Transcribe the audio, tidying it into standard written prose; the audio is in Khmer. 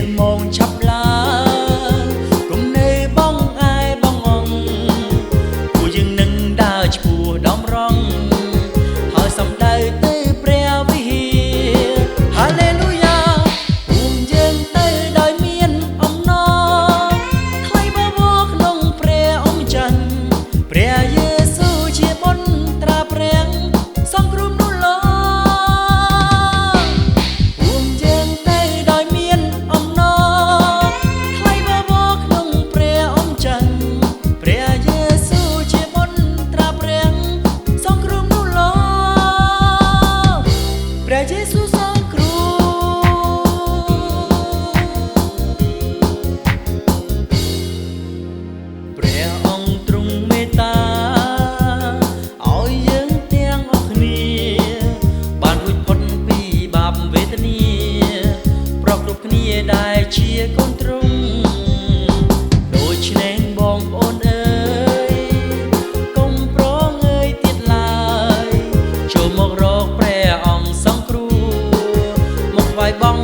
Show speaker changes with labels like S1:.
S1: នមកឆាប់ឡាគុំនៅបងអាយបងអង្គគូយើងនឹងដើរឆ្ពោះដំរងហើយសំដៅទៅព្រះវិហារហាឡេលូយ៉ារួមយើងទៅដោយមានអំណរថ្លៃបបោក្នុងព្រះអម្ចាស់ព្រះយេស៊ូវជាបុណ្យត្រាព្រះសង្គ្រោះនោះឡរួមយើងទៅដោយមានអំណរថ្លៃបបោក្នុងព្រះអម្ចាស់ព្រះយេស៊ូវជាបុណ្យត្រាព្រះសង្គ្រោះនោះឡព្រះយេស៊ូវសង្គ្រោះព្រះអង្គទ្រង់មេត្តាឲ្យយើងទាំងអស់គ្នាបានរួចផុតពីបាបវេទនាប្រកគ្រប់គ្នាដែលជាកូនទ្រង់ដូច្នេះបងប្អូនអើយកុំប្រងើយទៀតឡើយចូលមករកព្រះអង្គសង្គ្រោះមកថ្វាយបង់